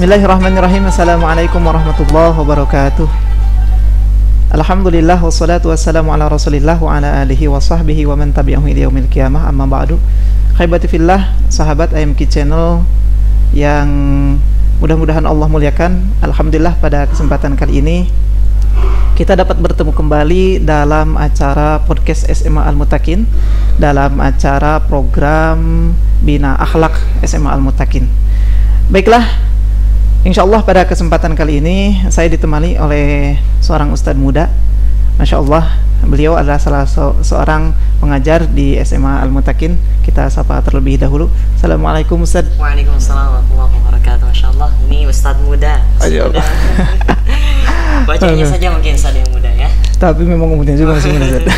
Bismillahirrahmanirrahim. Assalamualaikum warahmatullahi wabarakatuh. Alhamdulillah wassalatu wassalamu ala Rasulillah wa ala alihi wa sahbihi wa man tabi'ahu ila yaumil qiyamah. Amma ba'du. Khaibati fillah, sahabat IMK Channel yang mudah-mudahan Allah muliakan. Alhamdulillah pada kesempatan kali ini kita dapat bertemu kembali dalam acara podcast SMA Al-Muttaqin, dalam acara program Bina Akhlak SMA Al-Muttaqin. Baiklah, insyaallah pada kesempatan kali ini saya ditemani oleh seorang ustadz muda. Masya Allah, beliau adalah salah seorang pengajar di SMA Al-Muttaqin. Kita sapa terlebih dahulu. Assalamualaikum Ustadz. Waalaikumsalam warahmatullahi wabarakatuh. Masya Allah, ini ustadz muda. Bacanya saja mungkin ustadz yang muda ya. Tapi memang umurnya juga masih muda.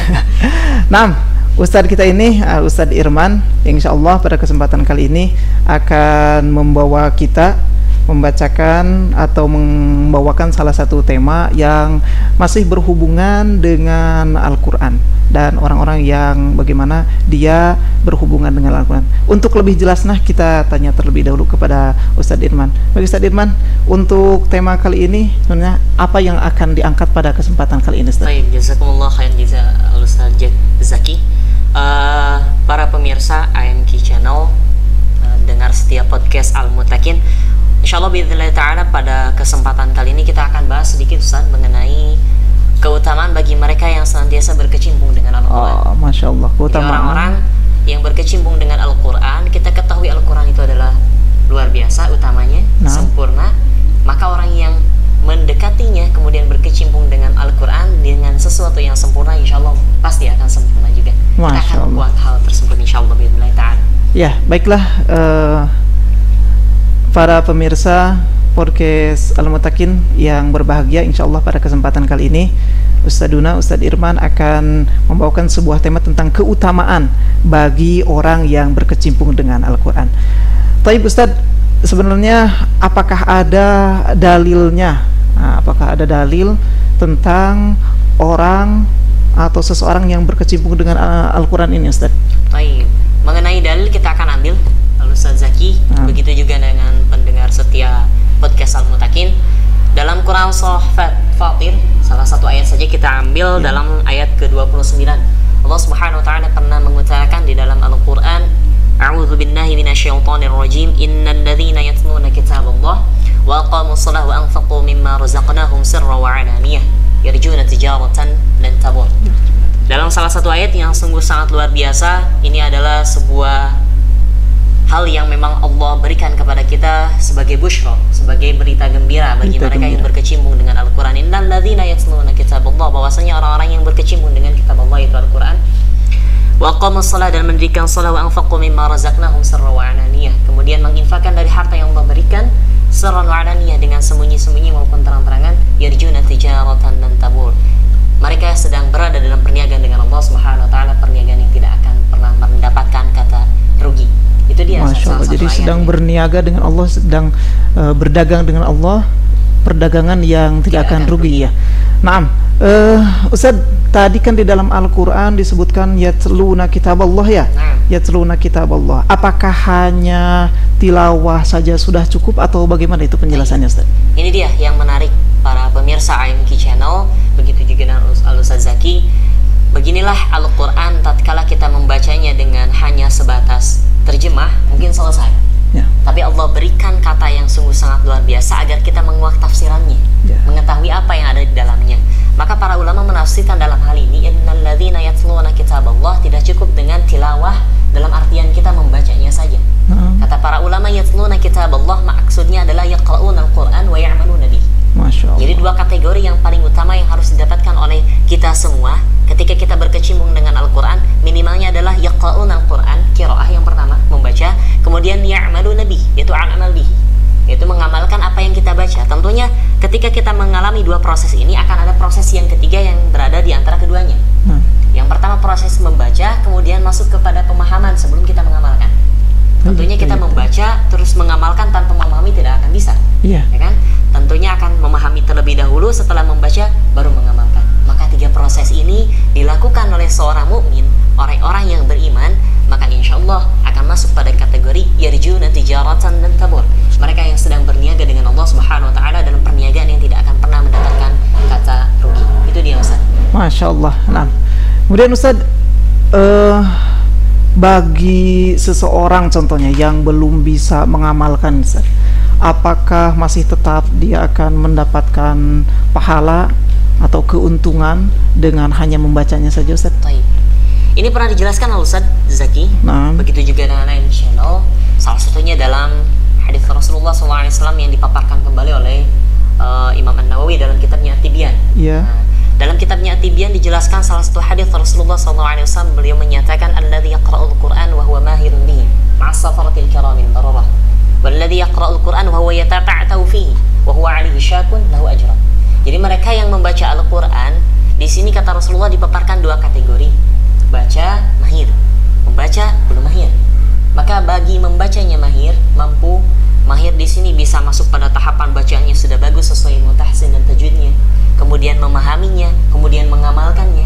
Nah, Ustadz kita ini Ustadz Irman, insya Allah pada kesempatan kali ini akan membawa kita membacakan atau membawakan salah satu tema yang masih berhubungan dengan Al-Quran dan orang-orang yang bagaimana dia berhubungan dengan Al-Quran. Untuk lebih jelas, kita tanya terlebih dahulu kepada Ustadz Irman. Bagi Ustadz Irman, untuk tema kali ini sebenarnya apa yang akan diangkat pada kesempatan kali ini, Ustadz? Baik, jazakumullah khairan jaza Ustadz Zaki. Para pemirsa IMK Channel, dengar setiap podcast Al-Muttaqin, insyaallah biidznillah ta'ala pada kesempatan kali ini kita akan bahas sedikit Ustaz mengenai keutamaan bagi mereka yang senantiasa berkecimpung dengan Al-Quran. Masya Allah, keutamaan orang-orang yang berkecimpung dengan Al-Quran. Kita ketahui Al-Quran itu adalah luar biasa, utamanya sempurna. Maka orang yang mendekatinya kemudian berkecimpung dengan Al-Quran dengan sesuatu yang sempurna, insyaallah pasti akan sempurna juga. Kita akan membuat hal tersebut insyaallah biidznillah ta'ala. Ya, baiklah, para pemirsa podcast Al-Muttaqin yang berbahagia, insyaallah pada kesempatan kali ini Ustadz Irman akan membawakan sebuah tema tentang keutamaan bagi orang yang berkecimpung dengan Al-Quran. Taib Ustadz, sebenarnya apakah ada dalilnya? Apakah ada dalil tentang orang atau seseorang yang berkecimpung dengan Al-Quran ini, Ustadz? Taib, mengenai dalil kita akan ambil Ustadz Zaki, begitu juga dengan pendengar setia podcast Al-Muttaqin. Dalam Quran surah Fatir, salah satu ayat saja kita ambil dalam ayat ke-29. Allah Subhanahu wa taala pernah mengutarakan di dalam Al-Qur'an, A'udzu billahi minasyaitonir rajim, innal ladzina yatluna kitaballah wa aqamus shalah wa anfaqu mimma razaqnahum sirran wa 'alaniyah yarjuna tijaratan lan tabur. Dalam salah satu ayat yang sungguh sangat luar biasa, ini adalah sebuah hal yang memang Allah berikan kepada kita sebagai busyra, sebagai berita gembira bagi mereka yang berkecimpung dengan Al-Quran. Innal ladzina yatluna kitaballah, bahwasanya orang-orang yang berkecimpung dengan kitab Allah itu Al-Quran. Wa aqamus shalah, dan mendirikan shalah, wa anfaqu mimma razaqnahum sirran wa 'alaniyah, kemudian menginfakkan dari harta yang Allah berikan sirran wa 'alaniyah, dengan sembunyi-sembunyi maupun terang-terangan. Yarjuna tijaratan lan tabur, mereka sedang berada dalam perniagaan dengan Allah Subhanahu wa taala, perniagaan yang tidak akan pernah mendapatkan kata rugi. Itu dia. Masya Allah, jadi sedang berniaga dengan Allah, sedang berdagang dengan Allah, perdagangan yang tidak akan rugi ya. Naam, Ustaz, tadi kan di dalam Al-Quran disebutkan yatluna kitaballah ya. Yatluna kitaballah. Apakah hanya tilawah saja sudah cukup atau bagaimana itu penjelasannya, Ustaz? Ini dia yang menarik para pemirsa IMK Channel, begitu juga dengan Ustaz Zaki. Beginilah Al-Quran tatkala kita membacanya dengan hanya sebatas terjemah, mungkin selesai. Tapi Allah berikan kata yang sungguh sangat luar biasa agar kita menguak tafsirannya, mengetahui apa yang ada di dalamnya. Maka para ulama menafsirkan dalam hal ini, innal ladzina yatluna kitaballah, tidak cukup dengan tilawah dalam artian kita membacanya saja. Kata para ulama, yatluna kitaballah maksudnya adalah yaqra'una al-Quran wa ya'maluna bihi. Jadi dua kategori yang paling utama yang harus didapatkan oleh kita semua ketika kita berkecimpung dengan Al-Quran, minimalnya adalah yaqra'una al-Quran, qiraah yang pertama, membaca, kemudian ya'maluna bihi, yaitu amal bihi, yaitu mengamalkan apa yang kita baca. Tentunya ketika kita mengalami dua proses ini, akan ada proses yang ketiga yang berada di antara keduanya. Yang pertama proses membaca, kemudian masuk kepada pemahaman sebelum kita mengamalkan. Tentunya kita membaca terus mengamalkan tanpa memahami tidak akan bisa, ya kan? Tentunya akan memahami terlebih dahulu, setelah membaca baru mengamalkan. Maka tiga proses ini dilakukan oleh seorang mukmin, orang-orang yang beriman, maka insya Allah akan masuk pada kategori yarjuna tijaratan lan tabur. Mereka yang sedang berniaga dengan Allah Subhanahu wa taala dalam perniagaan yang tidak akan pernah mendapatkan kata rugi. Itu dia Ustaz. Masya Allah. Nah, kemudian Ustaz, bagi seseorang contohnya yang belum bisa mengamalkan, Ustaz, apakah masih tetap dia akan mendapatkan pahala atau keuntungan dengan hanya membacanya saja, Ustaz? Taib. Ini pernah dijelaskan oleh Ustaz Zaki. Nah. Begitu juga dengan AIM Channel. Salah satunya dalam hadis Rasulullah SAW yang dipaparkan kembali oleh Imam An-Nawawi dalam kitabnya At-Tibyan. Iya. Nah, dalam kitabnya At-Tibyan dijelaskan salah satu hadis Rasulullah SAW, beliau menyatakan alladzi yaqra'ul Qur'an wa huwa mahirun bihi ma'as safaratil kiramin bararah walladzi yaqra'ul Qur'an wa huwa yatata'ta'u fihi wa huwa 'alaihi syakun lahu ajran. Jadi mereka yang membaca Al-Qur'an, di sini kata Rasulullah dipaparkan dua kategori. Baca mahir, membaca belum mahir. Maka bagi membacanya mahir, mampu, mahir di sini bisa masuk pada tahapan bacaannya sudah bagus sesuai ilmu tahsin dan tajwidnya, kemudian memahaminya, kemudian mengamalkannya.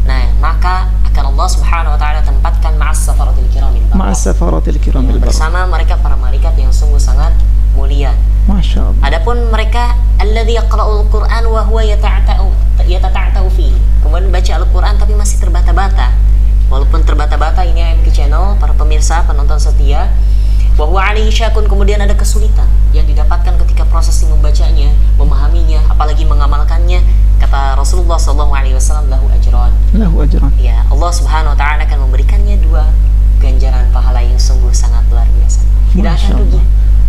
Nah, maka akan Allah Subhanahu wa taala tempatkan ma'as safaratil kiramil bararah. Ma'as safaratil kiramil bararah. Bersama mereka para malaikat yang sungguh sangat mulia. Masya Allah. Adapun mereka alladzi yaqra'ul Qur'an wa huwa yatata'ta'u fihi. Kemudian baca Al-Qur'an tapi masih terbata-bata. Walaupun terbata-bata, ini AMK Channel, para pemirsa, penonton setia, wa huwa 'alaihi syakun, kemudian ada kesulitan yang didapatkan ketika proses membacanya, memahaminya, apalagi mengamalkannya. Kata Rasulullah SAW, lahu ajran. Lahu ajran. Ya, Allah Subhanahu wa taala akan memberikannya dua ganjaran pahala yang sungguh sangat luar biasa. Tidak akan rugi.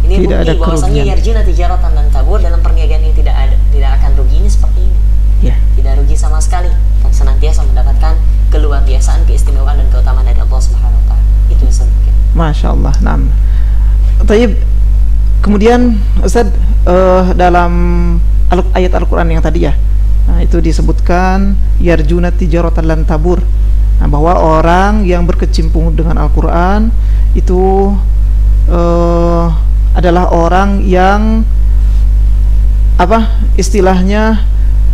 Ini tidak bukti bahwasanya yarjuna tijaratan dan tabur, dalam perniagaan yang tidak akan rugi ini seperti ini. Ya. Tidak rugi sama sekali, dan senantiasa mendapatkan keluar biasaan, keistimewaan dan keutamaan dari Allah Subhanahu wa taala. Itu yang sedikit. Masya Allah. Nah, Taib. Kemudian Ustaz, dalam ayat Al-Quran yang tadi ya, nah, itu disebutkan yarjuna tijaratan lan tabur. Nah, bahwa orang yang berkecimpung dengan Al-Quran itu adalah orang yang istilahnya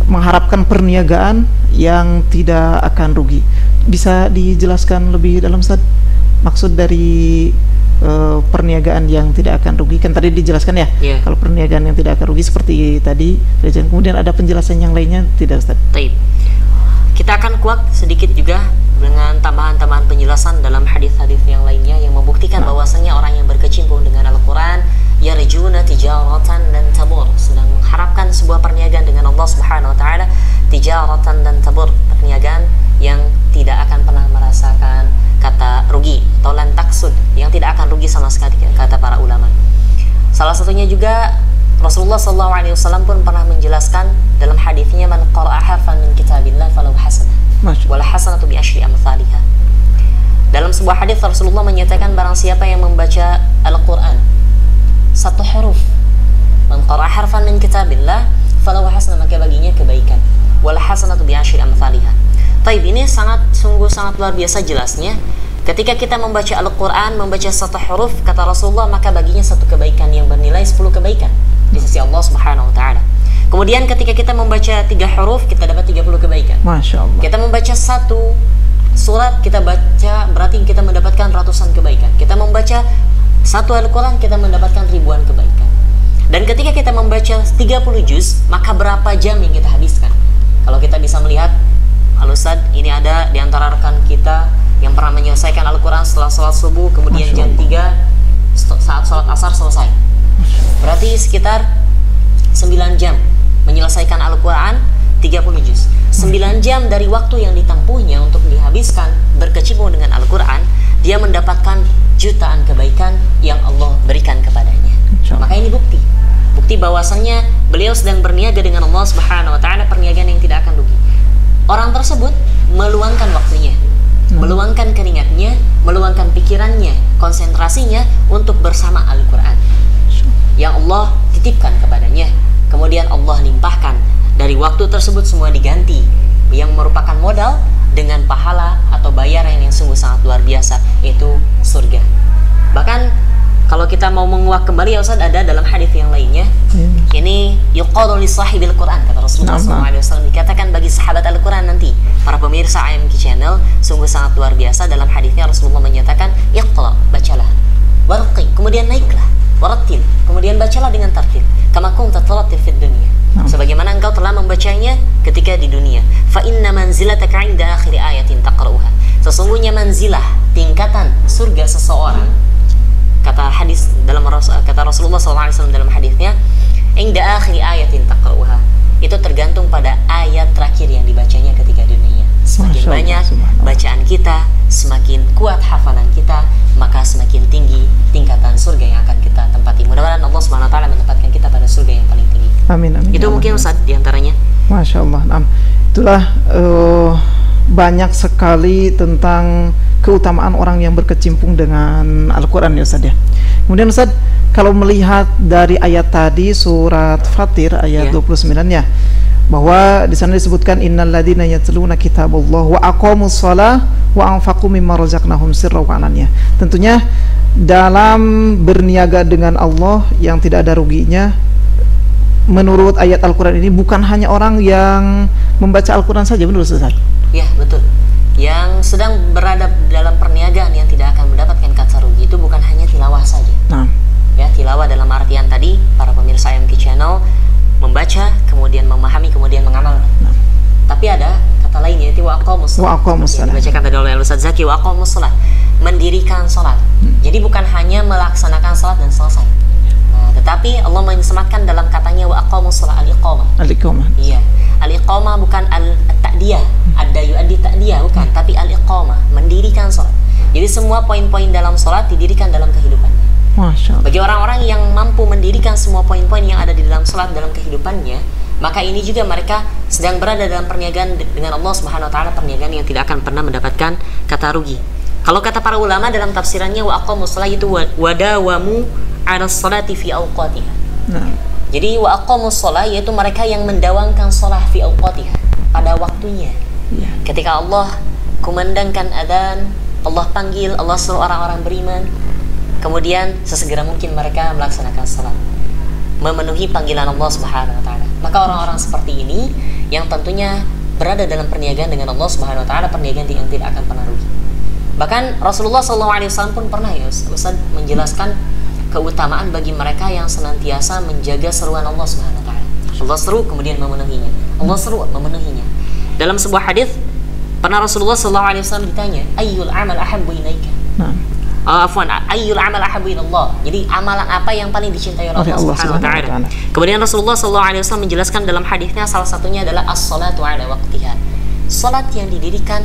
mengharapkan perniagaan yang tidak akan rugi. Bisa dijelaskan lebih dalam, Ustaz, maksud dari perniagaan yang tidak akan rugi? Kan tadi dijelaskan ya, kalau perniagaan yang tidak akan rugi seperti tadi, kemudian ada penjelasan yang lainnya tidak, Ustaz? Taib. Kita akan kuak sedikit juga dengan tambahan-tambahan penjelasan dalam hadis-hadis yang lainnya yang membuktikan bahwasanya orang yang berkecimpung dengan Al-Quran yarjuna tijaratan dan tabur, sedang mengharapkan sebuah perniagaan dengan Allah Subhanahu wa taala, tijaratan dan tabur, perniagaan yang tidak akan pernah merasakan kata rugi atau lan taksud, yang tidak akan rugi sama sekali kata para ulama. Salah satunya juga Rasulullah SAW pun pernah menjelaskan dalam hadisnya, man qara'a harfan min kitabillah falahu hasanah wal hasanatu bi asyri amsalihha. Dalam sebuah hadis Rasulullah menyatakan, barang siapa yang membaca Al-Qur'an satu huruf, man qara'a harfan min kitabillah falahu hasanah, maka baginya kebaikan, wal hasanatu bi asyri amsalihha. Taib, ini sungguh sangat luar biasa jelasnya. Ketika kita membaca Al-Quran, membaca satu huruf, kata Rasulullah, maka baginya satu kebaikan yang bernilai 10 kebaikan di sisi Allah Subhanahu wa taala. Kemudian ketika kita membaca 3 huruf, kita dapat 30 kebaikan. Masya Allah. Kita membaca satu surat, kita baca, berarti kita mendapatkan ratusan kebaikan. Kita membaca satu Al-Quran, kita mendapatkan ribuan kebaikan. Dan ketika kita membaca 30 juz, maka berapa jam yang kita habiskan? Kalau kita bisa melihat, Al-Ustaz, ini ada di antara rekan kita yang pernah menyelesaikan Al-Quran setelah sholat subuh, kemudian jam 3 saat sholat asar selesai. Berarti sekitar 9 jam menyelesaikan Al-Quran 30 juz. 9 jam dari waktu yang ditempuhnya untuk dihabiskan berkecimpung dengan Al-Quran, dia mendapatkan jutaan kebaikan yang Allah berikan kepadanya. Maka ini bukti bahwasannya beliau sedang berniaga dengan Allah Subhanahu wa taala, perniagaan yang tidak akan rugi. Orang tersebut meluangkan waktunya, meluangkan keringatnya, meluangkan pikirannya, konsentrasinya untuk bersama Al-Quran yang Allah titipkan kepadanya. Kemudian Allah limpahkan dari waktu tersebut, semua diganti yang merupakan modal dengan pahala atau bayaran yang sungguh sangat luar biasa, yaitu surga. Bahkan kalau kita mau menguak kembali ya Ustaz, ada dalam hadis yang lainnya, ini yuqalu li sahibil Quran, kata Rasulullah SAW, dikatakan bagi sahabat Al-Quran nanti, para pemirsa AMK Channel, sungguh sangat luar biasa. Dalam hadisnya Rasulullah menyatakan, iqra, bacalah, warqi, kemudian naiklah, warattil, kemudian bacalah dengan tartil, kama kunta tarattil fid dunya, sebagaimana engkau telah membacanya ketika di dunia. Fa inna manzilataka 'inda akhir ayatin taqra'uha, sesungguhnya manzilah, tingkatan surga seseorang, kata hadis dalam kata Rasulullah SAW dalam hadisnya, 'inda akhir ayatin taqra'uha, itu tergantung pada ayat terakhir yang dibacanya ketika di dunia. Semakin banyak bacaan kita, semakin kuat hafalan kita, maka semakin tinggi tingkatan surga yang akan kita tempati. Mudah-mudahan Allah Subhanahu wa taala menempatkan kita pada surga yang paling tinggi. Amin, amin. Itu mungkin Ustaz diantaranya. Masya Allah. Nah, itulah banyak sekali tentang keutamaan orang yang berkecimpung dengan Al-Quran ya Ustaz ya. Kemudian Ustaz, kalau melihat dari ayat tadi surat Fatir ayat 29 ya, bahwa di sana disebutkan innal ladzina yatluna kitaballah wa aqamus shalah wa anfaqu mimma razaqnahum sirran wa alaniyah. Tentunya dalam berniaga dengan Allah yang tidak ada ruginya, menurut ayat Al-Quran ini bukan hanya orang yang membaca Al-Quran saja, benar Ustaz? Ya, betul. Yang sedang berada dalam perniagaan yang tidak akan mendapatkan kata rugi itu bukan hanya tilawah saja. Nah, ya, tilawah dalam artian tadi para pemirsa IMK Channel membaca, kemudian memahami, kemudian mengamalkan. Nah, tapi ada kata lain yaitu waqamus shalah. Dibacakan tadi oleh Ustaz Zaki, waqamus shalah, mendirikan salat. Jadi bukan hanya melaksanakan salat dan selesai. Nah, tetapi Allah menyematkan dalam katanya waqamus shalah, al-iqamah. Al-iqamah. Iya. Al-iqamah bukan al-ta'diyah, ada yu'addi ta'diyah, bukan, tapi al-iqamah, mendirikan salat. Jadi semua poin-poin dalam salat didirikan dalam kehidupannya. Masya Allah. Bagi orang-orang yang mampu mendirikan semua poin-poin yang ada di dalam salat dalam kehidupannya, maka ini juga mereka sedang berada dalam perniagaan dengan Allah Subhanahu wa taala, perniagaan yang tidak akan pernah mendapatkan kata rugi. Kalau kata para ulama dalam tafsirannya wa aqamus shalah itu wadawamu 'ala sholati fi awqatiha. Jadi wa aqamus shalah yaitu mereka yang mendawamkan shalah fi awqatiha, pada waktunya. Ketika Allah kumandangkan adzan, Allah panggil, Allah suruh orang-orang beriman, kemudian sesegera mungkin mereka melaksanakan salat, memenuhi panggilan Allah Subhanahu wa taala. Maka orang-orang seperti ini yang tentunya berada dalam perniagaan dengan Allah Subhanahu wa taala, perniagaan yang tidak akan pernah rugi. Bahkan Rasulullah SAW pun pernah ya Ustaz menjelaskan keutamaan bagi mereka yang senantiasa menjaga seruan Allah Subhanahu wa taala. Allah seru kemudian memenuhinya. Allah seru memenuhinya. Dalam sebuah hadis pernah Rasulullah SAW ditanya, ayyul amal ahabbu ilaika? Ayyul amal ahabbu ilallah. Jadi amalan apa yang paling dicintai oleh Allah Subhanahu wa taala? Kemudian Rasulullah SAW menjelaskan dalam hadisnya, salah satunya adalah as-salatu ala waqtiha. Salat yang didirikan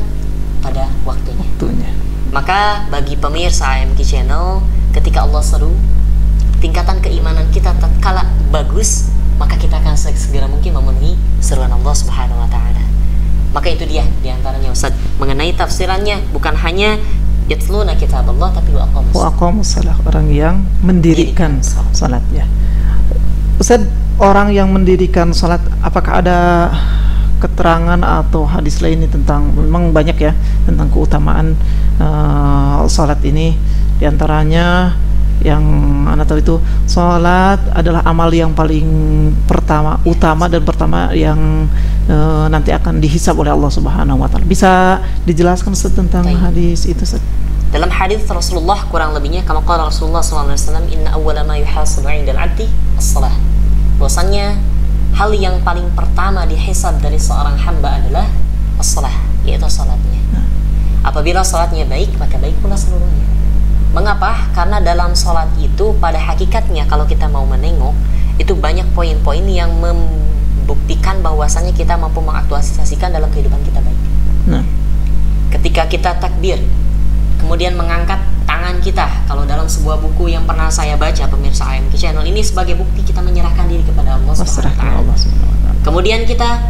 pada waktunya. Maka bagi pemirsa IMK Channel, ketika Allah seru, tingkatan keimanan kita tatkala bagus, maka kita akan segera mungkin memenuhi seruan Allah Subhanahu wa taala. Maka itu dia diantaranya Ustaz mengenai tafsirannya, bukan hanya yatluna kitaballah tapi wa aqamus shalah, orang yang mendirikan salat ya. Ustaz, orang yang mendirikan salat, apakah ada keterangan atau hadis lain tentang, memang banyak ya tentang keutamaan salat ini, diantaranya yang Anda tahu itu salat adalah amal yang paling utama dan pertama yang nanti akan dihisab oleh Allah Subhanahu wa taala. Bisa dijelaskan tentang hadis itu Ustaz? Dalam hadis Rasulullah kurang lebihnya kama qala Rasulullah sallallahu alaihi wasallam, inna awwala ma yuhasabu 'indal 'abdi as-shalah. Bahwasanya hal yang paling pertama dihisab dari seorang hamba adalah as-shalah, yaitu salatnya. Apabila salatnya baik, maka baik pula seluruhnya. Mengapa? Karena dalam salat itu pada hakikatnya kalau kita mau menengok, itu banyak poin-poin yang membuktikan bahwasannya kita mampu mengaktualisasikan dalam kehidupan kita baik. Ketika kita takbir, kemudian mengangkat tangan kita, kalau dalam sebuah buku yang pernah saya baca pemirsa IMK Channel, ini sebagai bukti kita menyerahkan diri kepada Allah Subhanahu wa taala. Kemudian kita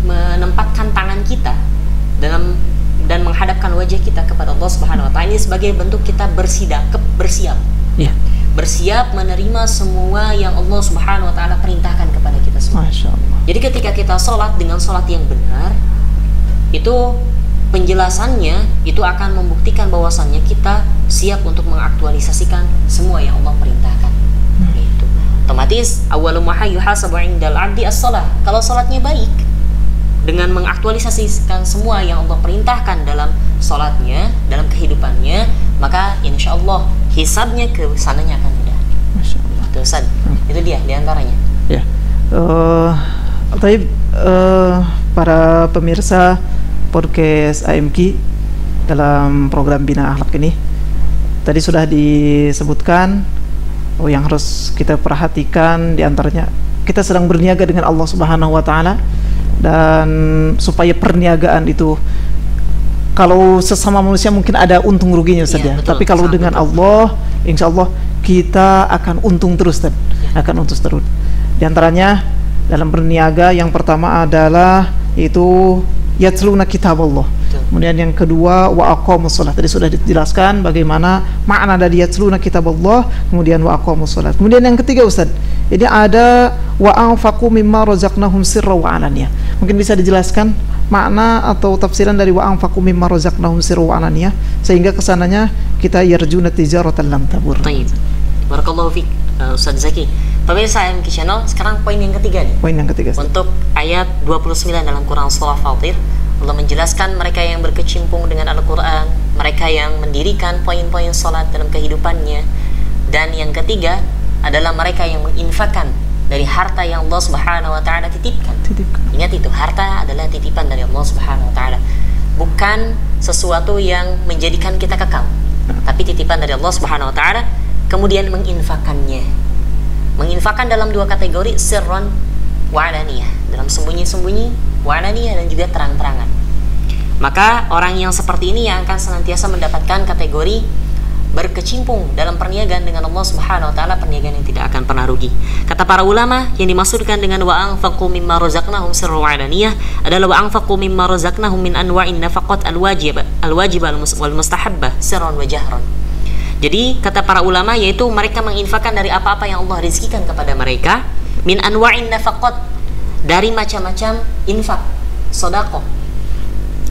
menempatkan tangan kita dan menghadapkan wajah kita kepada Allah Subhanahu wa taala, ini sebagai bentuk kita bersiap. Bersiap menerima semua yang Allah Subhanahu wa taala perintahkan kepada kita semua. Masya Allah. Jadi ketika kita sholat dengan sholat yang benar, itu penjelasannya itu akan membuktikan bahwasannya kita siap untuk mengaktualisasikan semua yang Allah perintahkan. Itu otomatis awwalu ma yuhasabu 'indal 'abdi as-shalah. Kalau salatnya baik dengan mengaktualisasikan semua yang Allah perintahkan dalam sholatnya dalam kehidupannya, maka insya Allah hisabnya ke sananya akan mudah. Masya Allah. Itu Ustaz. Itu dia diantaranya. Ya. Para pemirsa podcast AMQ dalam program Bina Akhlak ini, tadi sudah disebutkan yang harus kita perhatikan diantaranya kita sedang berniaga dengan Allah Subhanahu wa Ta'ala, dan supaya perniagaan itu, kalau sesama manusia mungkin ada untung ruginya saja, tapi kalau dengan Allah, insya Allah kita akan untung terus, akan untung terus. Di antaranya dalam berniaga yang pertama adalah itu yatluna kitab Allah. Kemudian yang kedua wa aqamus shalah. Tadi sudah dijelaskan bagaimana makna dari yatluna kitab Allah, kemudian wa aqamus shalah. Kemudian yang ketiga Ustaz, ini ada wa anfaqu mimma razaqnahum sirra wa alaniyah. Mungkin bisa dijelaskan makna atau tafsiran dari wa anfaqu mimma razaqnahum sirra wa alaniyah, sehingga kesananya kita yarjuna tijaratan lam tabur. Baik. Barakallahu fiik Ustaz Zaki. Pemirsa AMQ Channel, sekarang poin yang ketiga nih. Poin yang ketiga. Ustaz. Untuk ayat 29 dalam Quran surah Fatir, Allah menjelaskan mereka yang berkecimpung dengan Al-Quran, mereka yang mendirikan poin-poin salat dalam kehidupannya, dan yang ketiga adalah mereka yang menginfakkan dari harta yang Allah Subhanahu wa Ta'ala titipkan. Ingat itu, harta adalah titipan dari Allah Subhanahu wa Ta'ala, bukan sesuatu yang menjadikan kita kekal, tapi titipan dari Allah Subhanahu wa Ta'ala. Kemudian menginfakkannya, menginfakkan dalam dua kategori, sirron wa alaniyah, dalam sembunyi-sembunyi, wa alaniyah, dan juga terang-terangan. Maka orang yang seperti ini yang akan senantiasa mendapatkan kategori berkecimpung dalam perniagaan dengan Allah Subhanahu wa Ta'ala, perniagaan yang tidak akan pernah rugi. Kata para ulama, yang dimaksudkan dengan wa anfaqu mimma razaqnahum sirran wa alaniyah adalah wa anfaqu mimma razaqnahum min anwa'in nafaqat al-wajibah wal mustahabbah sirran wa jahran. Jadi kata para ulama, yaitu mereka menginfakkan dari apa-apa yang Allah rizkikan kepada mereka, min anwa'in nafaqat, dari macam-macam infak, sedekah,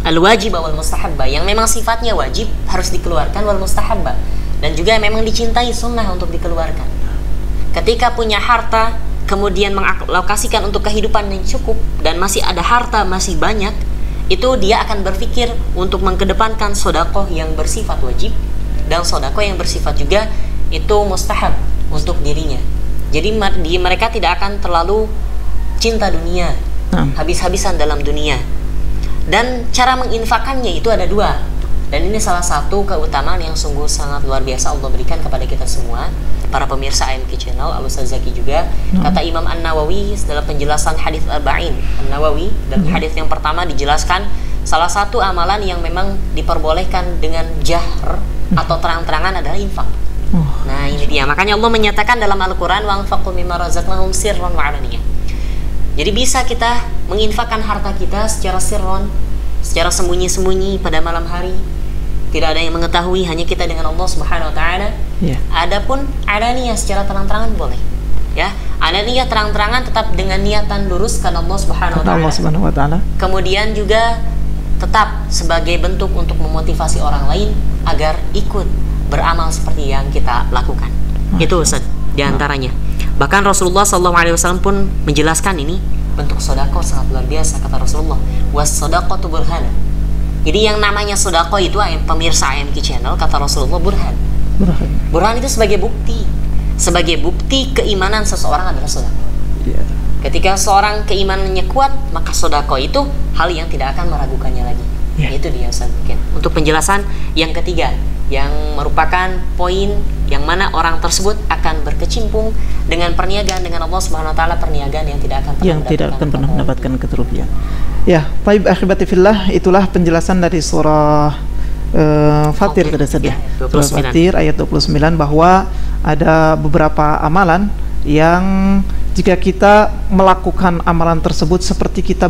al-wajibah wal mustahabbah, yang memang sifatnya wajib harus dikeluarkan, wal mustahabbah, dan juga memang dicintai sunnah untuk dikeluarkan. Ketika punya harta kemudian mengalokasikan untuk kehidupan yang cukup dan masih ada harta masih banyak, itu dia akan berpikir untuk mengedepankan sedekah yang bersifat wajib dan sedekah yang bersifat juga itu mustahab untuk dirinya. Jadi mereka tidak akan terlalu cinta dunia, habis-habisan dalam dunia. Dan cara menginfakannya itu ada dua. Dan ini salah satu keutamaan yang sungguh sangat luar biasa Allah berikan kepada kita semua, para pemirsa AMQ Channel, Al-Ustaz Zaki juga. Kata Imam An-Nawawi dalam penjelasan hadis Arba'in An-Nawawi, dan hadis yang pertama dijelaskan salah satu amalan yang memang diperbolehkan dengan jahr atau terang-terangan adalah infak. Nah ini dia, makanya Allah menyatakan dalam Al-Quran wa anfaqu mimma razaqnahum sirran wa alaniyah. Jadi bisa kita menginfakkan harta kita secara sirron, secara sembunyi-sembunyi pada malam hari, tidak ada yang mengetahui, hanya kita dengan Allah Subhanahu wa Ta'ala. Adapun alaniyah secara terang-terangan boleh, ya. Alaniyah terang-terangan tetap dengan niatan lurus karena Allah Subhanahu wa Ta'ala. Kemudian juga tetap sebagai bentuk untuk memotivasi orang lain agar ikut beramal seperti yang kita lakukan. Itu Ustaz diantaranya. Bahkan Rasulullah SAW pun menjelaskan ini bentuk sedekah sangat luar biasa. Kata Rasulullah, was sedekah tu burhan. Jadi yang namanya sedekah itu, pemirsa AMQ Channel, kata Rasulullah, burhan. Burhan itu sebagai bukti keimanan seseorang adalah sedekah. Ketika seorang keimanannya kuat, maka sedekah itu hal yang tidak akan meragukannya lagi. Itu dia Ustaz mungkin. Untuk penjelasan yang ketiga, yang merupakan poin yang mana orang tersebut akan berkecimpung dengan perniagaan dengan Allah Subhanahu wa Ta'ala, perniagaan yang tidak akan pernah mendapatkan kerugian. Ya, baik akhibati fillah, itulah penjelasan dari surah Fatir tadi saja. Surah Fatir ayat 29, bahwa ada beberapa amalan yang jika kita melakukan amalan tersebut seperti kita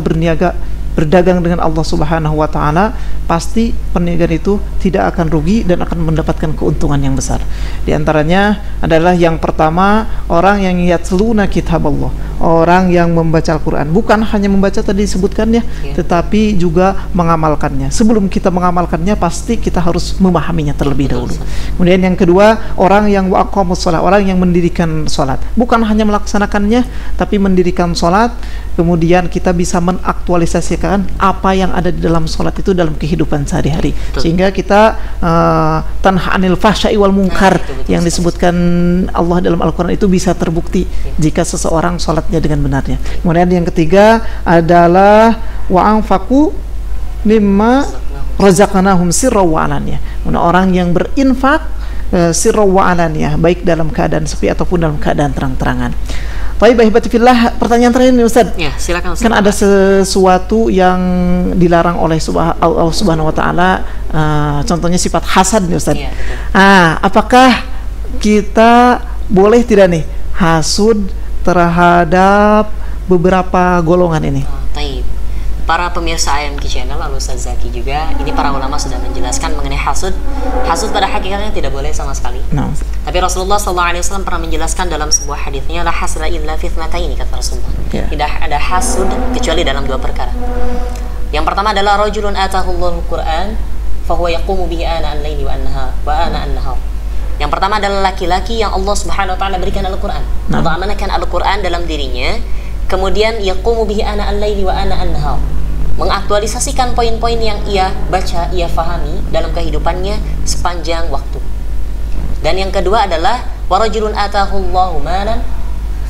berdagang dengan Allah Subhanahu wa Ta'ala, pasti perniagaan itu tidak akan rugi dan akan mendapatkan keuntungan yang besar. Di antaranya adalah yang pertama, orang yang yatluna kitab Allah, orang yang membaca Al-Quran. Bukan hanya membaca tadi disebutkan ya, tetapi juga mengamalkannya. Sebelum kita mengamalkannya, pasti kita harus memahaminya terlebih dahulu. Kemudian yang kedua, orang yang waqamus shalah, orang yang mendirikan sholat. Bukan hanya melaksanakannya, tapi mendirikan sholat. Kemudian kita bisa mengaktualisasikan apa yang ada di dalam sholat itu dalam kehidupan sehari-hari. Sehingga kita tanha anil fahsya'i wal munkar yang disebutkan Allah dalam Al-Quran itu bisa terbukti jika seseorang sholatnya dengan benarnya. Kemudian yang ketiga adalah wa'anfaku mimma razaqnahum sirra wa alaniyah. Orang yang berinfak sirra wa alaniyah, baik dalam keadaan sepi ataupun dalam keadaan terang-terangan. Baik, ahibati fillah, pertanyaan terakhir nih Ustaz. Ya, silakan Ustaz. Kan ada sesuatu yang dilarang oleh Allah Subhanahu wa taala, contohnya sifat hasad nih Ustaz. Ya, apakah kita boleh tidak nih hasud terhadap beberapa golongan ini? Taib. Para pemirsa IMK Channel, Al-Ustaz Zaki juga, ini para ulama sudah menjelaskan mengenai hasud. Hasud pada hakikatnya tidak boleh sama sekali. No. Tapi Rasulullah SAW pernah menjelaskan dalam sebuah hadisnya, la hasra illa fi thnataini, kata Rasulullah. Tidak ada hasud kecuali dalam dua perkara. Yang pertama adalah rajulun atahullahul Qur'an fa huwa yaqumu bihi ana al-laili wa ana an-nahar. Yang pertama adalah laki-laki yang Allah Subhanahu wa taala berikan Al-Qur'an. Allah amanahkan Al-Qur'an dalam dirinya. Kemudian yaqumu bihi ana al-laili wa ana an-nahar. Mengaktualisasikan poin-poin yang ia baca, ia fahami dalam kehidupannya sepanjang waktu. Dan yang kedua adalah warajulun atahullahu malan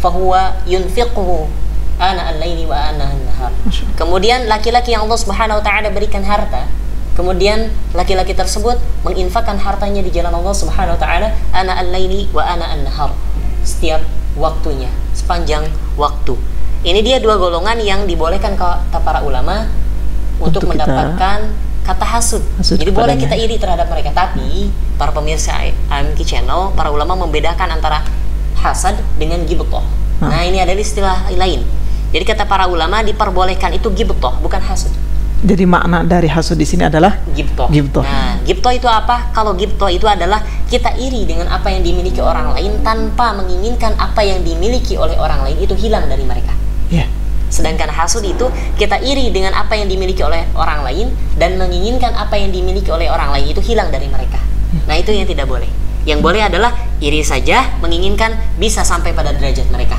fahuwa yunfiquhu ana al-laili wa ana an-nahar. Kemudian laki-laki yang Allah Subhanahu wa taala berikan harta, kemudian laki-laki tersebut menginfakkan hartanya di jalan Allah Subhanahu wa taala ana al-laili wa ana an-nahar, setiap waktunya, sepanjang waktu. Ini dia dua golongan yang dibolehkan kata para ulama untuk mendapatkan kata hasud. Jadi boleh kita iri terhadap mereka. Tapi para pemirsa IMK Channel, para ulama membedakan antara hasad dengan ghibthah. Nah, ini ada istilah lain. Jadi kata para ulama diperbolehkan itu ghibthah, bukan hasud. Jadi makna dari hasud di sini adalah ghibthah. Nah, ghibthah itu apa? Kalau ghibthah itu adalah kita iri dengan apa yang dimiliki orang lain tanpa menginginkan apa yang dimiliki oleh orang lain itu hilang dari mereka. Sedangkan hasud itu kita iri dengan apa yang dimiliki oleh orang lain dan menginginkan apa yang dimiliki oleh orang lain itu hilang dari mereka. Nah, itu yang tidak boleh. Yang boleh adalah iri saja, menginginkan bisa sampai pada derajat mereka,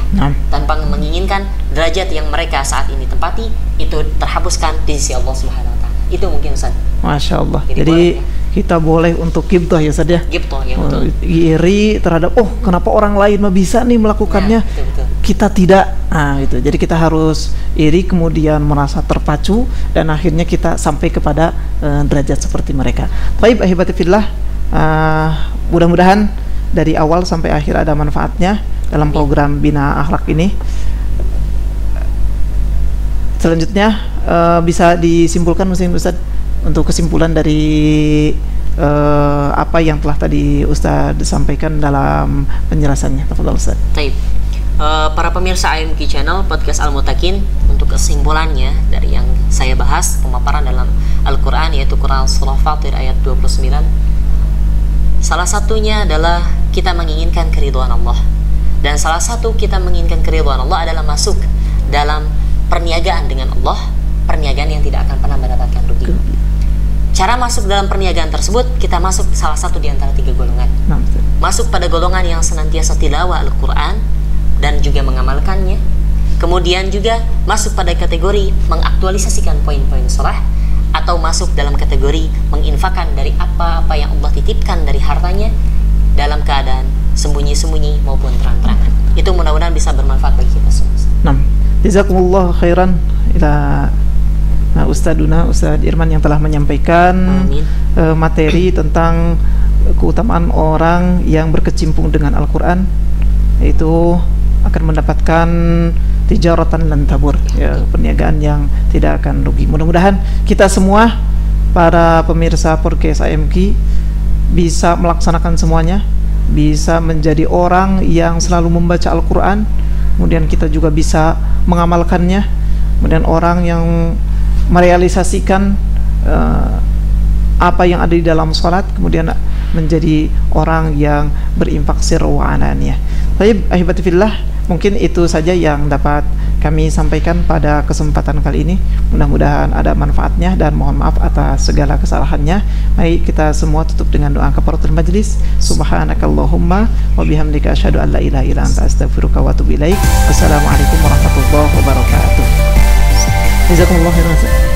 tanpa menginginkan derajat yang mereka saat ini tempati itu terhapuskan di sisi Allah Subhanahu wa taala. Itu mungkin Ustaz. Masya Allah. Jadi kita boleh untuk ghibthah ya Ustaz ya. Ghibthah, ya betul. Iri terhadap kenapa orang lain mah bisa nih melakukannya, betul. Kita tidak. Gitu. Jadi kita harus iri, kemudian merasa terpacu, dan akhirnya kita sampai kepada derajat seperti mereka. Baik, ahibati fillah, mudah-mudahan dari awal sampai akhir ada manfaatnya dalam program Bina Akhlak ini. Selanjutnya bisa disimpulkan mungkin Ustaz untuk kesimpulan dari apa yang telah tadi Ustaz sampaikan dalam penjelasannya. Tafadhol Ustaz. Baik. Para pemirsa IMK Channel Podcast Al-Mutakin, untuk kesimpulannya dari yang saya bahas pemaparan dalam Al-Quran, yaitu Quran Surah Fatir ayat 29, salah satunya adalah kita menginginkan keridhaan Allah, dan salah satu kita menginginkan keridhaan Allah adalah masuk dalam perniagaan dengan Allah, perniagaan yang tidak akan pernah mendapatkan rugi. Cara masuk dalam perniagaan tersebut, kita masuk salah satu di antara tiga golongan. Masuk pada golongan yang senantiasa tilawah Al-Quran dan juga mengamalkannya. Kemudian juga masuk pada kategori mengaktualisasikan poin-poin surah, atau masuk dalam kategori menginfakkan dari apa-apa yang Allah titipkan dari hartanya dalam keadaan sembunyi-sembunyi maupun terang-terangan. Itu mudah-mudahan bisa bermanfaat bagi kita semua. Jazakumullah khairan ila Ustaduna Ustaz Irman yang telah menyampaikan materi tentang keutamaan orang yang berkecimpung dengan Al-Quran, yaitu akan mendapatkan tijaratan lan tabur, ya, perniagaan yang tidak akan rugi. Mudah-mudahan kita semua para pemirsa podcast IMK bisa melaksanakan semuanya, bisa menjadi orang yang selalu membaca Al-Quran, kemudian kita juga bisa mengamalkannya, kemudian orang yang merealisasikan apa yang ada di dalam sholat, kemudian menjadi orang yang berinfak sirra wa alaniyah. Baik, ahibati fillah, mungkin itu saja yang dapat kami sampaikan pada kesempatan kali ini. Mudah-mudahan ada manfaatnya dan mohon maaf atas segala kesalahannya. Mari kita semua tutup dengan doa kafaratul majlis. Subhanakallahumma wa bihamdika asyhadu an la ilaha illa anta astaghfiruka wa atubu ilaik. Wassalamualaikum warahmatullahi wabarakatuh. Jazakumullah khairan.